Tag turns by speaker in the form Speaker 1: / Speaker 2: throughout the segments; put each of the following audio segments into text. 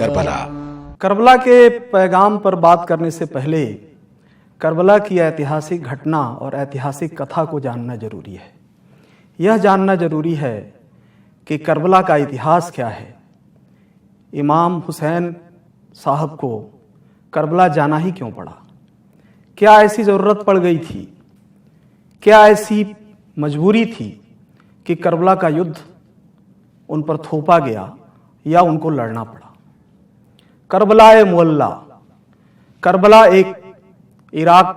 Speaker 1: Karbala.
Speaker 2: Karbala के पैगाम पर बात करने से पहले करबला की ऐतिहासिक घटना और ऐतिहासिक कथा को जानना जरूरी है। यह जानना जरूरी है कि करबला का इतिहास क्या है। इमाम हुसैन साहब को करबला जाना ही क्यों पड़ा? क्या ऐसी ज़रूरत पड़ गई थी? क्या ऐसी मजबूरी थी कि करबला का युद्ध उन पर थोपा गया या उनको लड़ना पड़ा? करबला मुअल्ला, करबला एक इराक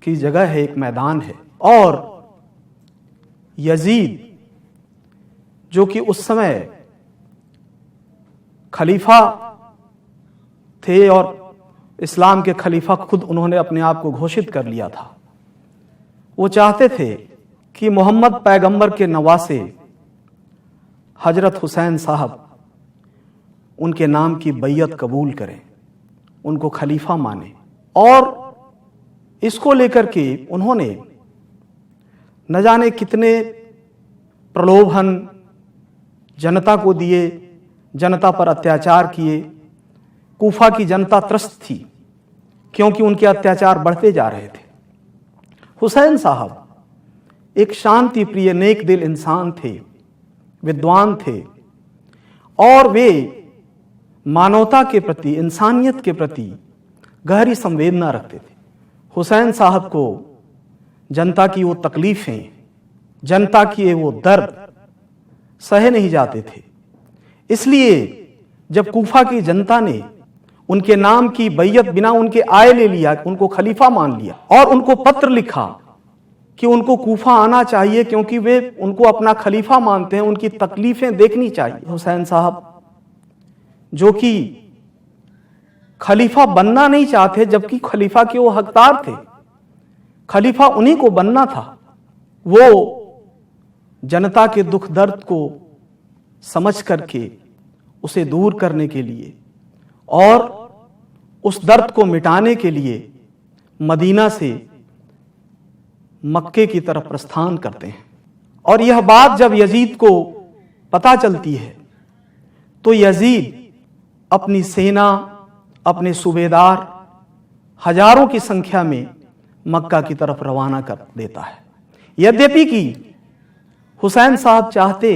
Speaker 2: की जगह है, एक मैदान है। और यजीद जो कि उस समय खलीफा थे और इस्लाम के खलीफा खुद उन्होंने अपने आप को घोषित कर लिया था, वो चाहते थे कि मोहम्मद पैगंबर के नवासे हजरत हुसैन साहब उनके नाम की बैयत कबूल करें, उनको खलीफा माने। और इसको लेकर के उन्होंने न जाने कितने प्रलोभन जनता को दिए, जनता पर अत्याचार किए। कूफा की जनता त्रस्त थी क्योंकि उनके अत्याचार बढ़ते जा रहे थे। हुसैन साहब एक शांति प्रिय नेक दिल इंसान थे, विद्वान थे और वे मानवता के प्रति, इंसानियत के प्रति गहरी संवेदना रखते थे। हुसैन साहब को जनता की वो तकलीफें, जनता की वो दर्द सहे नहीं जाते थे। इसलिए जब कूफा की जनता ने उनके नाम की बैयत बिना उनके आए ले लिया, उनको खलीफा मान लिया और उनको पत्र लिखा कि उनको कूफा आना चाहिए क्योंकि वे उनको अपना खलीफा मानते हैं, उनकी तकलीफें देखनी चाहिए। हुसैन साहब जो कि खलीफा बनना नहीं चाहते, जबकि खलीफा के वो हकदार थे, खलीफा उन्हीं को बनना था। वो जनता के दुख दर्द को समझ करके उसे दूर करने के लिए और उस दर्द को मिटाने के लिए मदीना से मक्के की तरफ प्रस्थान करते हैं। और यह बात जब यजीद को पता चलती है तो यजीद अपनी सेना, अपने सूबेदार हजारों की संख्या में मक्का की तरफ रवाना कर देता है। यद्यपि कि हुसैन साहब चाहते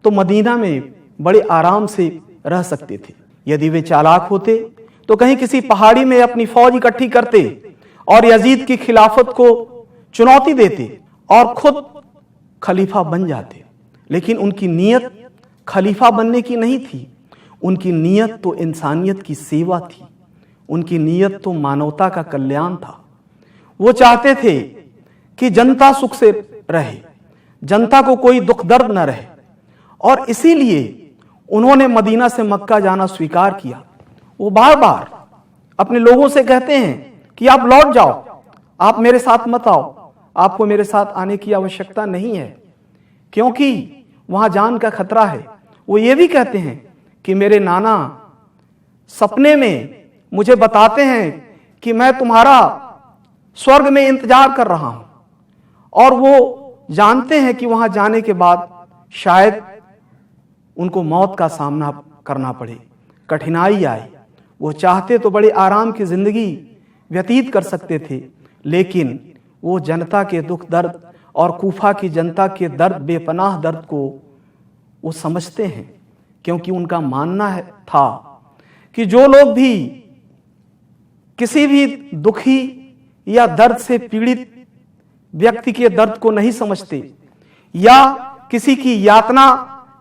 Speaker 2: तो मदीना में बड़े आराम से रह सकते थे। यदि वे चालाक होते तो कहीं किसी पहाड़ी में अपनी फौज इकट्ठी करते और यजीद की खिलाफत को चुनौती देते और खुद खलीफा बन जाते। लेकिन उनकी नीयत खलीफा बनने की नहीं थी, उनकी नीयत तो इंसानियत की सेवा थी, उनकी नीयत तो मानवता का कल्याण था। वो चाहते थे कि जनता सुख से रहे, जनता को कोई दुख दर्द न रहे और इसीलिए उन्होंने मदीना से मक्का जाना स्वीकार किया। वो बार बार अपने लोगों से कहते हैं कि आप लौट जाओ, आप मेरे साथ मत आओ, आपको मेरे साथ आने की आवश्यकता नहीं है क्योंकि वहां जान का खतरा है। वो ये भी कहते हैं कि मेरे नाना सपने में मुझे बताते हैं कि मैं तुम्हारा स्वर्ग में इंतजार कर रहा हूं और वो जानते हैं कि वहां जाने के बाद शायद उनको मौत का सामना करना पड़े, कठिनाई आए। वो चाहते तो बड़े आराम की जिंदगी व्यतीत कर सकते थे, लेकिन वो जनता के दुख दर्द और कूफा की जनता के दर्द, बेपनाह दर्द को वो समझते हैं क्योंकि उनका मानना था कि जो लोग भी किसी भी दुखी या दर्द से पीड़ित व्यक्ति के दर्द को नहीं समझते या किसी की यातना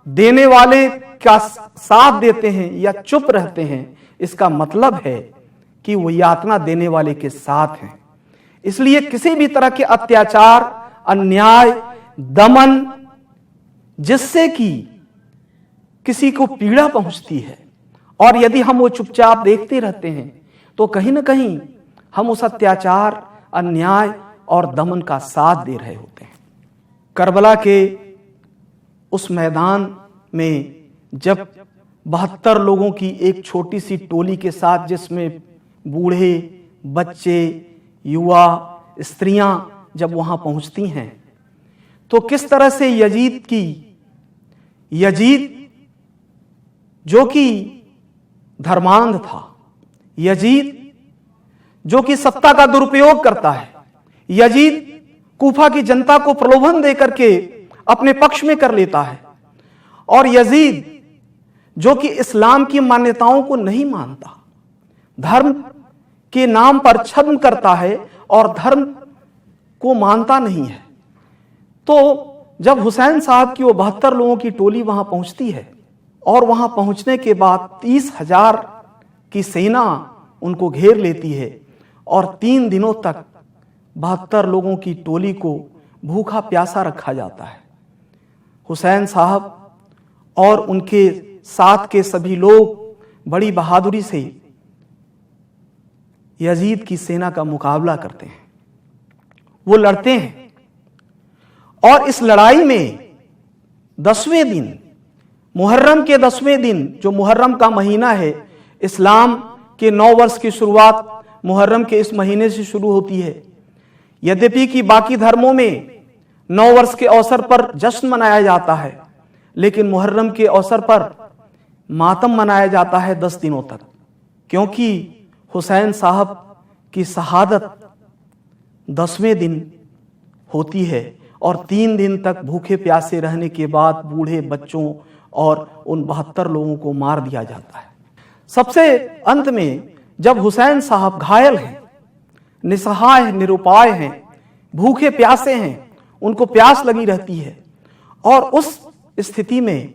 Speaker 2: देने वाले का साथ देते हैं या चुप रहते हैं, इसका मतलब है कि वो यातना देने वाले के साथ हैं। इसलिए किसी भी तरह के अत्याचार, अन्याय, दमन जिससे कि किसी को पीड़ा पहुंचती है और यदि हम वो चुपचाप देखते रहते हैं तो कहीं ना कहीं हम उस अत्याचार, अन्याय और दमन का साथ दे रहे होते हैं। करबला के उस मैदान में जब 72 लोगों की एक छोटी सी टोली के साथ, जिसमें बूढ़े, बच्चे, युवा, स्त्रियां जब वहां पहुंचती हैं तो किस तरह से यजीद जो कि धर्मांध था। यजीद जो कि सत्ता का दुरुपयोग करता है, यजीद कूफा की जनता को प्रलोभन देकर के अपने पक्ष में कर लेता है, और यजीद जो कि इस्लाम की मान्यताओं को नहीं मानता, धर्म के नाम पर छद्म करता है और धर्म को मानता नहीं है। तो जब हुसैन साहब की वो 72 लोगों की टोली वहां पहुंचती है और वहां पहुंचने के बाद 30,000 की सेना उनको घेर लेती है और 3 दिनों तक 72 लोगों की टोली को भूखा प्यासा रखा जाता है। हुसैन साहब और उनके साथ के सभी लोग बड़ी बहादुरी से यजीद की सेना का मुकाबला करते हैं, वो लड़ते हैं, और इस लड़ाई में 10वें दिन, मुहर्रम के 10वें दिन, जो मुहर्रम का महीना है, इस्लाम के 9 वर्ष की शुरुआत मुहर्रम के इस महीने से शुरू होती है। यद्यपि कि बाकी धर्मों में 9 वर्ष के अवसर पर जश्न मनाया जाता है, लेकिन मुहर्रम के अवसर पर मातम मनाया जाता है 10 दिनों तक, क्योंकि हुसैन साहब की शहादत 10वें दिन होती है और 3 दिन तक भूखे प्यासे रहने के बाद बूढ़े, बच्चों और उन 72 लोगों को मार दिया जाता है। सबसे अंत में जब हुसैन साहब घायल हैं, निसहाय, निरुपाय हैं, भूखे प्यासे हैं, उनको प्यास लगी रहती है, और उस स्थिति में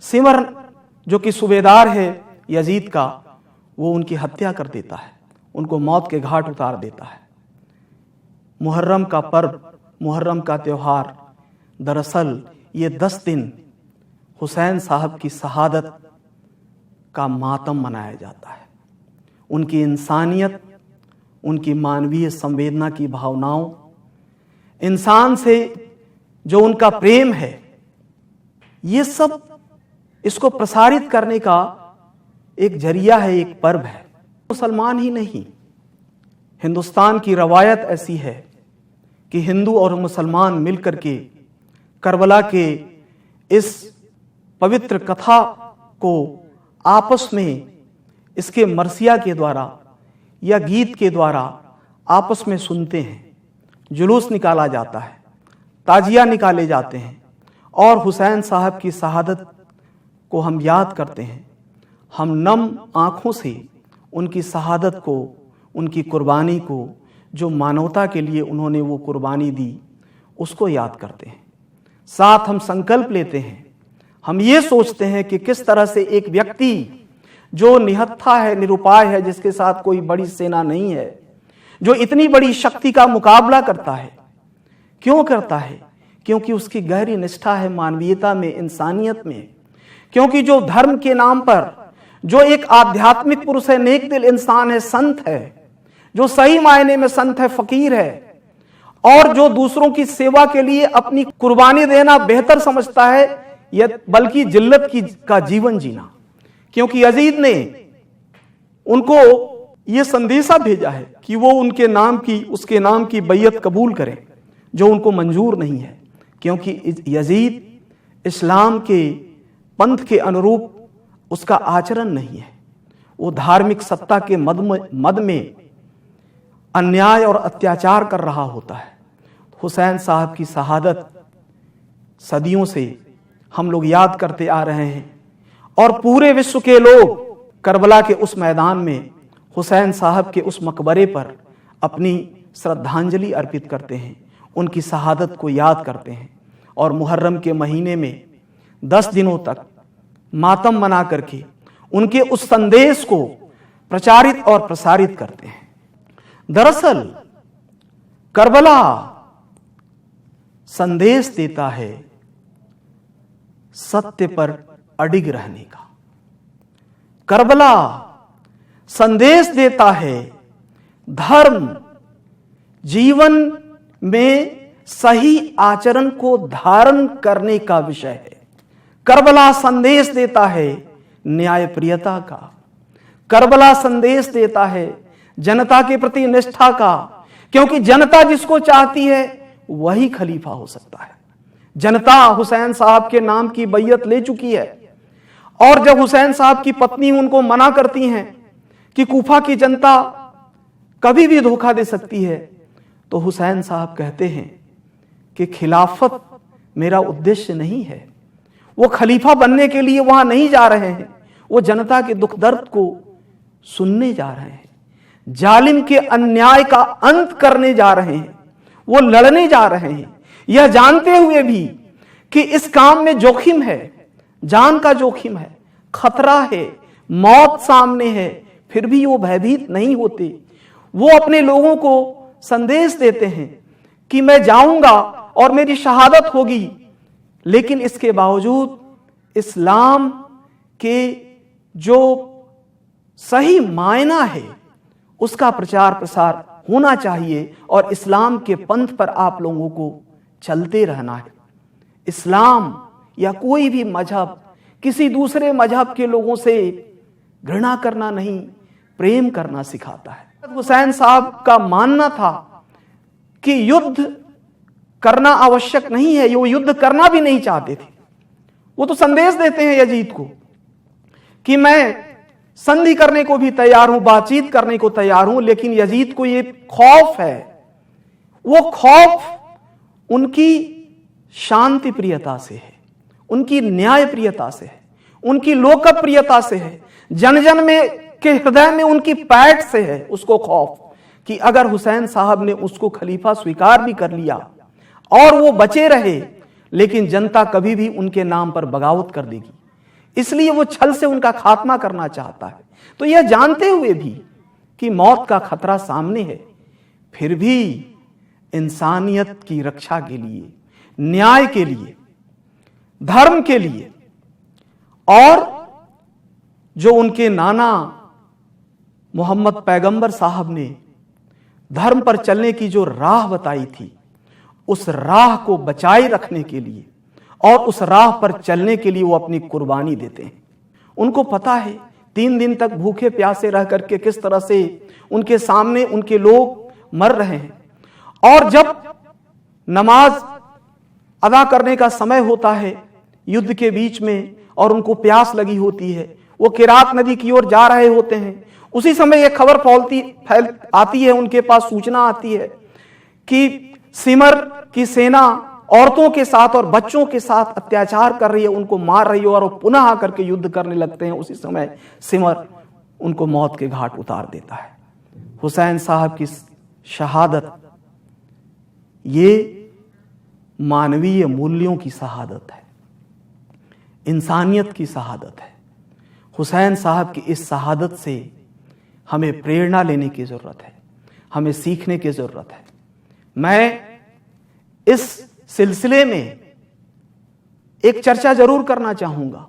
Speaker 2: सिमर जो कि सूबेदार है यजीद का, वो उनकी हत्या कर देता है, उनको मौत के घाट उतार देता है। मुहर्रम का पर्व, मुहर्रम का त्योहार, दरअसल ये 10 दिन हुसैन साहब की शहादत का मातम मनाया जाता है। उनकी इंसानियत, उनकी मानवीय संवेदना की भावनाओं, इंसान से जो उनका प्रेम है, ये सब इसको प्रसारित करने का एक जरिया है, एक पर्व है। मुसलमान ही नहीं, हिंदुस्तान की रवायत ऐसी है कि हिंदू और मुसलमान मिलकर के करबला के इस पवित्र कथा को आपस में इसके मरसिया के द्वारा या गीत के द्वारा आपस में सुनते हैं। जुलूस निकाला जाता है, ताजिया निकाले जाते हैं, और हुसैन साहब की शहादत को हम याद करते हैं। हम नम आंखों से उनकी शहादत को, उनकी कुर्बानी को, जो मानवता के लिए उन्होंने वो कुर्बानी दी, उसको याद करते हैं। साथ हम संकल्प लेते हैं, हम ये सोचते हैं कि किस तरह से एक व्यक्ति जो निहत्था है, निरुपाय है, जिसके साथ कोई बड़ी सेना नहीं है, जो इतनी बड़ी शक्ति का मुकाबला करता है, क्यों करता है? क्योंकि उसकी गहरी निष्ठा है मानवीयता में, इंसानियत में। क्योंकि जो धर्म के नाम पर जो एक आध्यात्मिक पुरुष है, नेक दिल इंसान है, संत है, जो सही मायने में संत है, फकीर है, और जो दूसरों की सेवा के लिए अपनी कुर्बानी देना बेहतर समझता है, यह बल्कि जिल्लत का जीवन जीना। क्योंकि यजीद ने उनको यह संदेशा भेजा है कि वो उसके नाम की बैयत कबूल करें, जो उनको मंजूर नहीं है। क्योंकि यजीद इस्लाम के पंथ के अनुरूप उसका आचरण नहीं है, वो धार्मिक सत्ता के मद में अन्याय और अत्याचार कर रहा होता है। हुसैन साहब की शहादत सदियों से हम लोग याद करते आ रहे हैं, और पूरे विश्व के लोग करबला के उस मैदान में हुसैन साहब के उस मकबरे पर अपनी श्रद्धांजलि अर्पित करते हैं, उनकी शहादत को याद करते हैं, और मुहर्रम के महीने में 10 दिनों तक मातम मना करके उनके उस संदेश को प्रचारित और प्रसारित करते हैं। दरअसल करबला संदेश देता है सत्य पर अडिग रहने का। करबला संदेश देता है धर्म, जीवन में सही आचरण को धारण करने का विषय है। करबला संदेश देता है न्यायप्रियता का। करबला संदेश देता है जनता के प्रति निष्ठा का, क्योंकि जनता जिसको चाहती है वही खलीफा हो सकता है। जनता हुसैन साहब के नाम की बैयत ले चुकी है, और जब हुसैन साहब की पत्नी उनको मना करती हैं कि कूफा की जनता कभी भी धोखा दे सकती है, तो हुसैन साहब कहते हैं कि खिलाफत मेरा उद्देश्य नहीं है। वो खलीफा बनने के लिए वहां नहीं जा रहे हैं, वो जनता के दुख दर्द को सुनने जा रहे हैं, जालिम के अन्याय का अंत करने जा रहे हैं, वो लड़ने जा रहे हैं, यह जानते हुए भी कि इस काम में जोखिम है, जान का जोखिम है, खतरा है, मौत सामने है, फिर भी वो भयभीत नहीं होते। वो अपने लोगों को संदेश देते हैं कि मैं जाऊंगा और मेरी शहादत होगी, लेकिन इसके बावजूद इस्लाम के जो सही मायना है उसका प्रचार प्रसार होना चाहिए और इस्लाम के पंथ पर आप लोगों को चलते रहना है। इस्लाम या कोई भी मजहब किसी दूसरे मजहब के लोगों से घृणा करना नहीं, प्रेम करना सिखाता है। हुसैन साहब का मानना था कि युद्ध करना आवश्यक नहीं है, वो युद्ध करना भी नहीं चाहते थे। वो तो संदेश देते हैं यजीद को कि मैं संधि करने को भी तैयार हूं, बातचीत करने को तैयार हूं, लेकिन यजीद को ये खौफ है। वो खौफ उनकी शांति प्रियता से है, उनकी न्याय प्रियता से है, उनकी लोकप्रियता से है, जन जन में के हृदय में उनकी पैठ से है। उसको खौफ कि अगर हुसैन साहब ने उसको खलीफा स्वीकार भी कर लिया और वो बचे रहे, लेकिन जनता कभी भी उनके नाम पर बगावत कर देगी, इसलिए वो छल से उनका खात्मा करना चाहता है। तो यह जानते हुए भी कि मौत का खतरा सामने है, फिर भी इंसानियत की रक्षा के लिए, न्याय के लिए, धर्म के लिए, और जो उनके नाना मोहम्मद पैगंबर साहब ने धर्म पर चलने की जो राह बताई थी, उस राह को बचाए रखने के लिए और उस राह पर चलने के लिए वो अपनी कुर्बानी देते हैं। उनको पता है 3 दिन तक भूखे प्यासे रह करके किस तरह से उनके सामने उनके लोग मर रहे हैं, और जब नमाज अदा करने का समय होता है युद्ध के बीच में और उनको प्यास लगी होती है, वो किरात नदी की ओर जा रहे होते हैं, उसी समय यह खबर फैल आती है, उनके पास सूचना आती है कि सिमर की सेना औरतों के साथ और बच्चों के साथ अत्याचार कर रही है, उनको मार रही है, और वो पुनः आकर के युद्ध करने लगते हैं। उसी समय सिमर उनको मौत के घाट उतार देता है। हुसैन साहब की शहादत ये मानवीय मूल्यों की शहादत है, इंसानियत की शहादत है। हुसैन साहब की इस शहादत से हमें प्रेरणा लेने की जरूरत है, हमें सीखने की जरूरत है। मैं इस सिलसिले में एक चर्चा जरूर करना चाहूंगा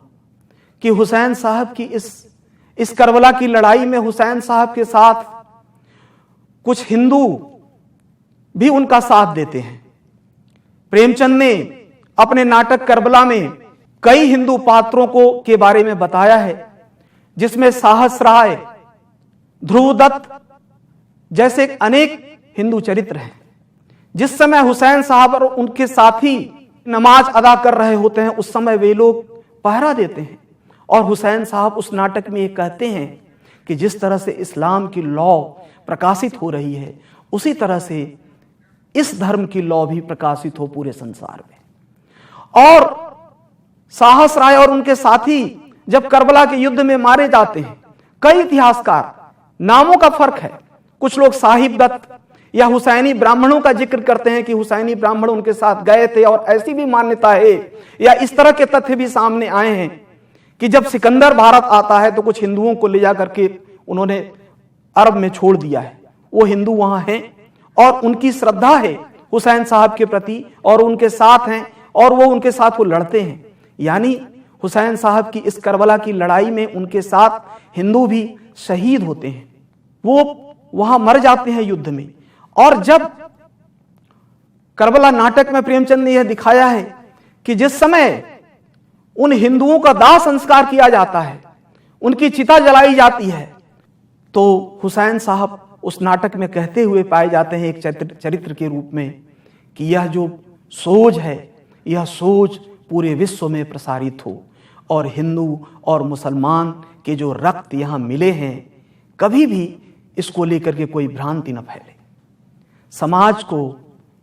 Speaker 2: कि हुसैन साहब की इस करबला की लड़ाई में हुसैन साहब के साथ कुछ हिंदू भी उनका साथ देते हैं। प्रेमचंद ने अपने नाटक करबला में कई हिंदू पात्रों को के बारे में बताया है, जिसमें साहस राय, ध्रुवदत्त जैसे अनेक हिंदू चरित्र हैं। जिस समय हुसैन साहब और उनके साथी नमाज अदा कर रहे होते हैं, उस समय वे लोग पहरा देते हैं, और हुसैन साहब उस नाटक में ये कहते हैं कि जिस तरह से इस्लाम की लौ प्रकाशित हो रही है, उसी तरह से इस धर्म की लौ भी प्रकाशित हो पूरे संसार में। और साहस राय और उनके साथी जब करबला के युद्ध में मारे जाते हैं, कई इतिहासकार, नामों का फर्क है, कुछ लोग साहिब दत्त या हुसैनी ब्राह्मणों का जिक्र करते हैं कि हुसैनी ब्राह्मण उनके साथ गए थे, और ऐसी भी मान्यता है या इस तरह के तथ्य भी सामने आए हैं कि जब सिकंदर भारत आता है तो कुछ हिंदुओं को ले जाकर के उन्होंने अरब में छोड़ दिया है। वो हिंदू वहां हैं और उनकी श्रद्धा है हुसैन साहब के प्रति, और उनके साथ हैं, और वो उनके साथ वो लड़ते हैं। यानी हुसैन साहब की इस करबला की लड़ाई में उनके साथ हिंदू भी शहीद होते हैं, वो वहां मर जाते हैं युद्ध में। और जब करबला नाटक में प्रेमचंद ने यह दिखाया है कि जिस समय उन हिंदुओं का दाह संस्कार किया जाता है, उनकी चिता जलाई जाती है, तो हुसैन साहब उस नाटक में कहते हुए पाए जाते हैं एक चरित्र के रूप में कि यह जो सोच है, यह सोच पूरे विश्व में प्रसारित हो और हिंदू और मुसलमान के जो रक्त यहाँ मिले हैं, कभी भी इसको लेकर के कोई भ्रांति न फैले। समाज को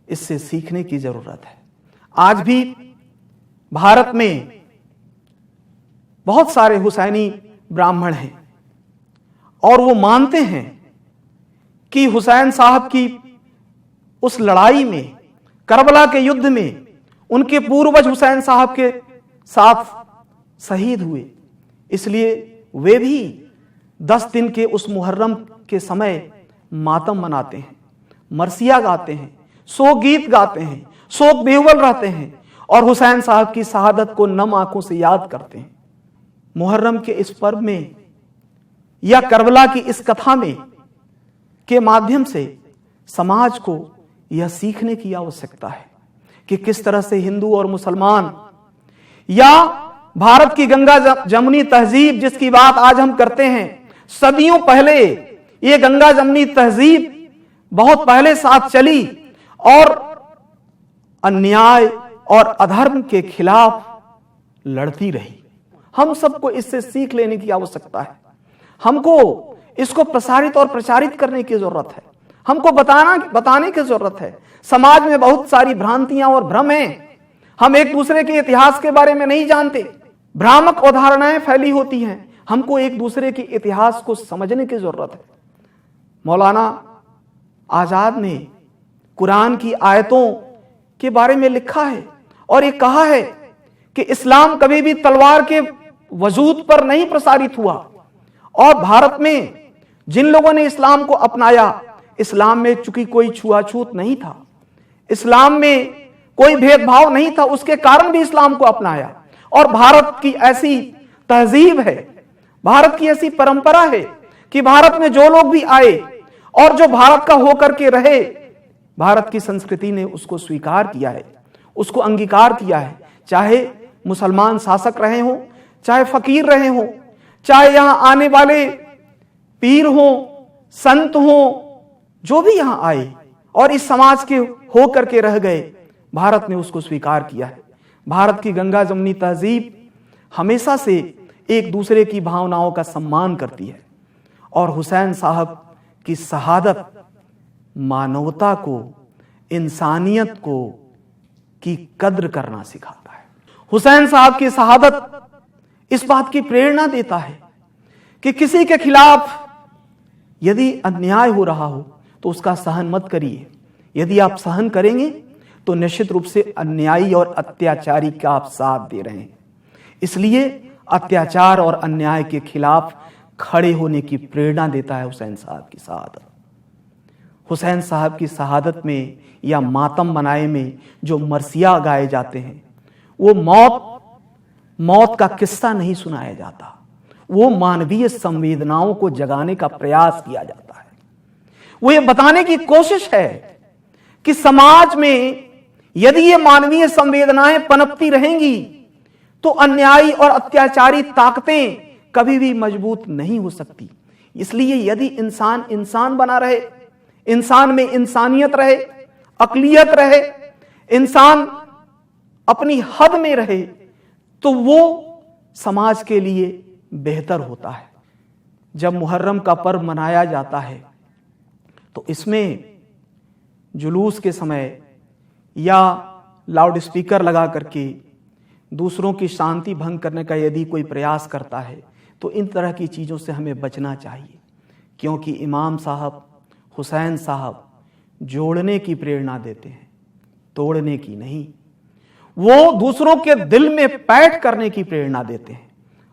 Speaker 2: इससे सीखने की जरूरत है। आज भी भारत में बहुत सारे हुसैनी ब्राह्मण हैं और वो मानते हैं कि हुसैन साहब की उस लड़ाई में, करबला के युद्ध में, उनके पूर्वज हुसैन साहब के साथ शहीद हुए। इसलिए वे भी 10 दिन के उस मुहर्रम के समय मातम मनाते हैं, मरसिया गाते हैं, शोक गीत गाते हैं, शोक बेहुल रहते हैं और हुसैन साहब की शहादत को नम आंखों से याद करते हैं। मुहर्रम के इस पर्व में या करबला की इस कथा में के माध्यम से समाज को यह सीखने की आवश्यकता है कि किस तरह से हिंदू और मुसलमान या भारत की गंगा जमुनी तहजीब जिसकी बात आज हम करते हैं, सदियों पहले ये गंगा जमुनी तहजीब बहुत पहले साथ चली और अन्याय और अधर्म के खिलाफ लड़ती रही। हम सबको इससे सीख लेने की आवश्यकता है। हमको इसको प्रसारित और प्रचारित करने की जरूरत है। हमको बताने की जरूरत है। समाज में बहुत सारी भ्रांतियां और भ्रम हैं। हम एक दूसरे के इतिहास के बारे में नहीं जानते, भ्रामक अवधारणाएं फैली होती हैं। हमको एक दूसरे के इतिहास को समझने की जरूरत है। मौलाना आजाद ने कुरान की आयतों के बारे में लिखा है और ये कहा है कि इस्लाम कभी भी तलवार के वजूद पर नहीं प्रसारित हुआ और भारत में जिन लोगों ने इस्लाम को अपनाया, इस्लाम में चूंकि कोई छुआछूत नहीं था, इस्लाम में कोई भेदभाव नहीं था, उसके कारण भी इस्लाम को अपनाया। और भारत की ऐसी तहजीब है, भारत की ऐसी परंपरा है कि भारत में जो लोग भी आए और जो भारत का होकर के रहे, भारत की संस्कृति ने उसको स्वीकार किया है, उसको अंगीकार किया है। चाहे मुसलमान शासक रहे हों, चाहे फकीर रहे हों, चाहे यहां आने वाले पीर हों, संत हों, जो भी यहां आए और इस समाज के होकर के रह गए, भारत ने उसको स्वीकार किया है। भारत की गंगा जमुनी तहजीब हमेशा से एक दूसरे की भावनाओं का सम्मान करती है और हुसैन साहब की शहादत मानवता को, इंसानियत को की कद्र करना सिखाता है। हुसैन साहब की शहादत इस बात की प्रेरणा देता है कि किसी के खिलाफ यदि अन्याय हो रहा हो तो उसका सहन मत करिए। यदि आप सहन करेंगे तो निश्चित रूप से अन्यायी और अत्याचारी का आप साथ दे रहे हैं। इसलिए अत्याचार और अन्याय के खिलाफ खड़े होने की प्रेरणा देता है हुसैन साहब की शहादत। हुसैन साहब की शहादत में या मातम मनाए में जो मरसिया गाए जाते हैं, वो मौत का किस्सा नहीं सुनाया जाता, वो मानवीय संवेदनाओं को जगाने का प्रयास किया जाता है। वो ये बताने की कोशिश है कि समाज में यदि ये मानवीय संवेदनाएं पनपती रहेंगी तो अन्यायी और अत्याचारी ताकतें कभी भी मजबूत नहीं हो सकती। इसलिए यदि इंसान इंसान बना रहे, इंसान में इंसानियत रहे, अक्लियत रहे, इंसान अपनी हद में रहे, तो वो समाज के लिए बेहतर होता है। जब मुहर्रम का पर्व मनाया जाता है तो इसमें जुलूस के समय या लाउड स्पीकर लगा करके दूसरों की शांति भंग करने का यदि कोई प्रयास करता है तो इन तरह की चीज़ों से हमें बचना चाहिए, क्योंकि इमाम साहब हुसैन साहब जोड़ने की प्रेरणा देते हैं, तोड़ने की नहीं। वो दूसरों के दिल में पैठ करने की प्रेरणा देते हैं।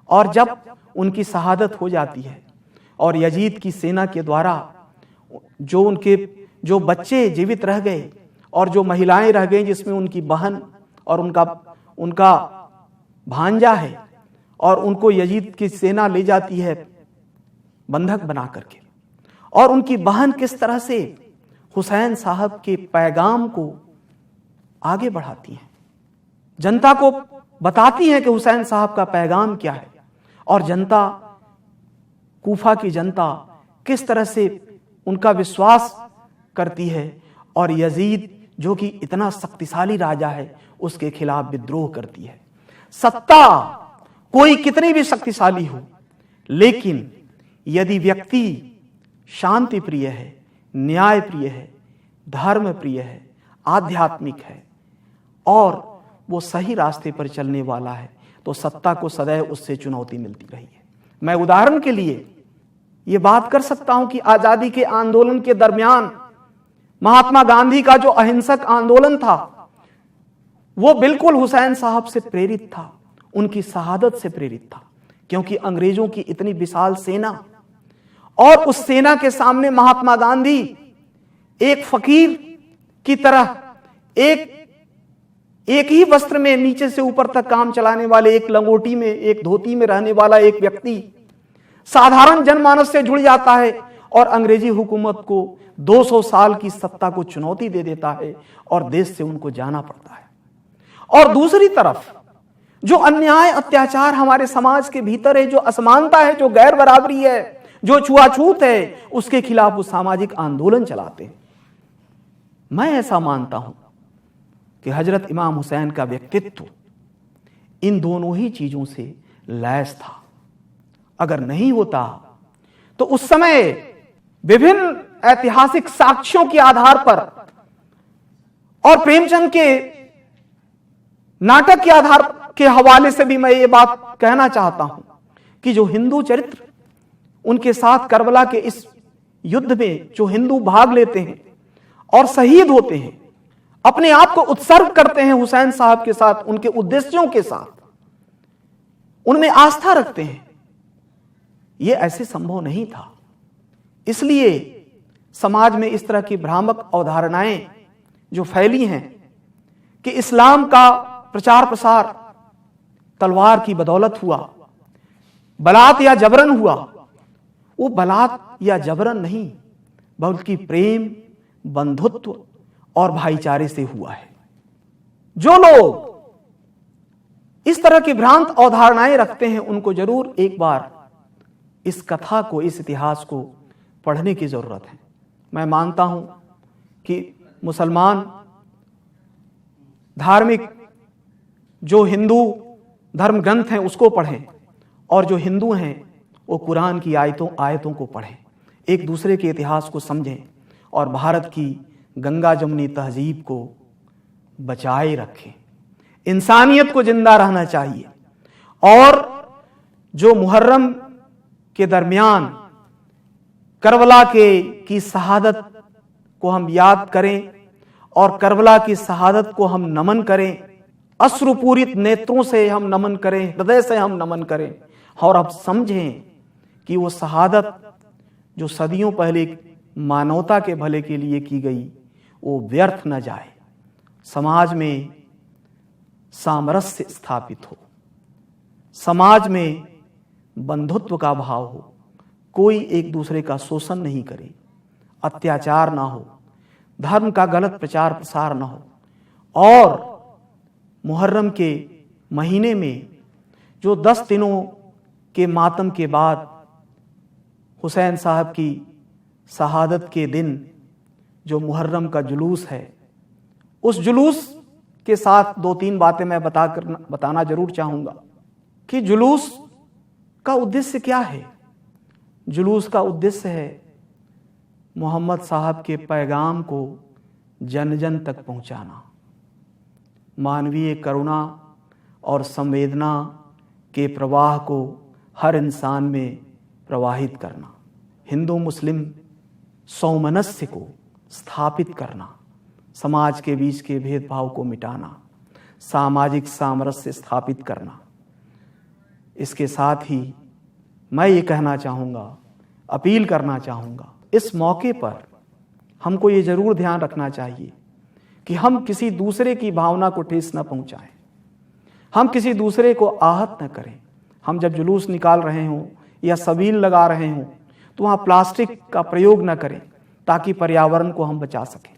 Speaker 2: और जब उनकी शहादत हो जाती है और यजीद की सेना के द्वारा जो बच्चे जीवित रह गए और जो महिलाएं रह गई, जिसमें उनकी बहन और उनका भांजा है, और उनको यजीद की सेना ले जाती है बंधक बना करके, और उनकी बहन किस तरह से हुसैन साहब के पैगाम को आगे बढ़ाती हैं, जनता को बताती हैं कि हुसैन साहब का पैगाम क्या है, और जनता, कूफा की जनता किस तरह से उनका विश्वास करती है और यजीद जो कि इतना शक्तिशाली राजा है उसके खिलाफ विद्रोह करती है। सत्ता कोई कितनी भी शक्तिशाली हो, लेकिन यदि व्यक्ति शांति प्रिय है, न्याय प्रिय है, धर्म प्रिय है, आध्यात्मिक है और वो सही रास्ते पर चलने वाला है, तो सत्ता को सदैव उससे चुनौती मिलती रही है। मैं उदाहरण के लिए ये बात कर सकता हूं कि आजादी के आंदोलन के दरमियान महात्मा गांधी का जो अहिंसक आंदोलन था वो बिल्कुल हुसैन साहब से प्रेरित था, उनकी शहादत से प्रेरित था, क्योंकि अंग्रेजों की इतनी विशाल सेना और उस सेना के सामने महात्मा गांधी एक फकीर की तरह एक ही वस्त्र में नीचे से ऊपर तक काम चलाने वाले, एक लंगोटी में, एक धोती में रहने वाला एक व्यक्ति साधारण जनमानस से जुड़ जाता है और अंग्रेजी हुकूमत को 200 साल की सत्ता को चुनौती दे देता है और देश से उनको जाना पड़ता है। और दूसरी तरफ जो अन्याय अत्याचार हमारे समाज के भीतर है, जो असमानता है, जो गैर बराबरी है, जो छुआछूत है, उसके खिलाफ वो सामाजिक आंदोलन चलाते हैं। मैं ऐसा मानता हूं कि हजरत इमाम हुसैन का व्यक्तित्व इन दोनों ही चीजों से लैस था। अगर नहीं होता तो उस समय विभिन्न ऐतिहासिक साक्ष्यों के आधार पर और प्रेमचंद के नाटक के आधार के हवाले से भी मैं ये बात कहना चाहता हूं कि जो हिंदू चरित्र उनके साथ करबला के इस युद्ध में जो हिंदू भाग लेते हैं और शहीद होते हैं, अपने आप को उत्सर्ग करते हैं हुसैन साहब के साथ, उनके उद्देश्यों के साथ, उनमें आस्था रखते हैं, यह ऐसे संभव नहीं था। इसलिए समाज में इस तरह की भ्रामक अवधारणाएं जो फैली हैं कि इस्लाम का प्रचार प्रसार तलवार की बदौलत हुआ, बलात या जबरन हुआ, वो बलात या जबरन नहीं बल्कि प्रेम, बंधुत्व और भाईचारे से हुआ है। जो लोग इस तरह की भ्रांत अवधारणाएं रखते हैं उनको जरूर एक बार इस कथा को, इस इतिहास को पढ़ने की जरूरत है। मैं मानता हूं कि मुसलमान धार्मिक जो हिंदू धर्म ग्रंथ हैं उसको पढ़ें और जो हिंदू हैं वो कुरान की आयतों को पढ़ें, एक दूसरे के इतिहास को समझें और भारत की गंगा जमुनी तहजीब को बचाए रखें। इंसानियत को जिंदा रहना चाहिए और जो मुहर्रम के दरमियान करबला की शहादत को हम याद करें और करबला की शहादत को हम नमन करें, अश्रुपूरित नेत्रों से हम नमन करें, हृदय से हम नमन करें और अब समझें कि वो शहादत जो सदियों पहले मानवता के भले के लिए की गई वो व्यर्थ न जाए। समाज में सामरस्य स्थापित हो, समाज में बंधुत्व का भाव हो, कोई एक दूसरे का शोषण नहीं करे, अत्याचार ना हो, धर्म का गलत प्रचार प्रसार ना हो। और मुहर्रम के महीने में जो 10 दिनों के मातम के बाद हुसैन साहब की शहादत के दिन जो मुहर्रम का जुलूस है, उस जुलूस के साथ 2-3 बातें मैं बताना जरूर चाहूंगा कि जुलूस का उद्देश्य क्या है। जुलूस का उद्देश्य है मोहम्मद साहब के पैगाम को जन जन तक पहुंचाना, मानवीय करुणा और संवेदना के प्रवाह को हर इंसान में प्रवाहित करना, हिंदू मुस्लिम सौमनस्य को स्थापित करना, समाज के बीच के भेदभाव को मिटाना, सामाजिक सामरस्य स्थापित करना। इसके साथ ही मैं ये कहना चाहूँगा, अपील करना चाहूँगा, इस मौके पर हमको ये जरूर ध्यान रखना चाहिए कि हम किसी दूसरे की भावना को ठेस न पहुँचाएं, हम किसी दूसरे को आहत न करें। हम जब जुलूस निकाल रहे हों या सबील लगा रहे हों तो वहाँ प्लास्टिक का प्रयोग न करें ताकि पर्यावरण को हम बचा सकें।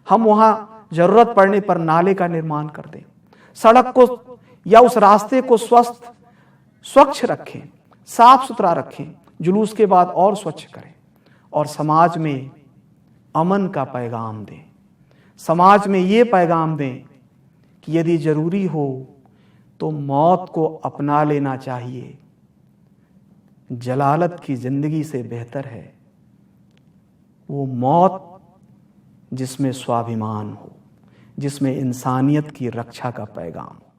Speaker 2: हम वहाँ जरूरत पड़ने पर नाले का निर्माण कर दें, सड़क को या उस रास्ते को स्वच्छ रखें, साफ सुथरा रखें, जुलूस के बाद और स्वच्छ करें और समाज में अमन का पैगाम दें। समाज में ये पैगाम दें कि यदि जरूरी हो तो मौत को अपना लेना चाहिए। जलालत की जिंदगी से बेहतर है वो मौत जिसमें स्वाभिमान हो, जिसमें इंसानियत की रक्षा का पैगाम हो।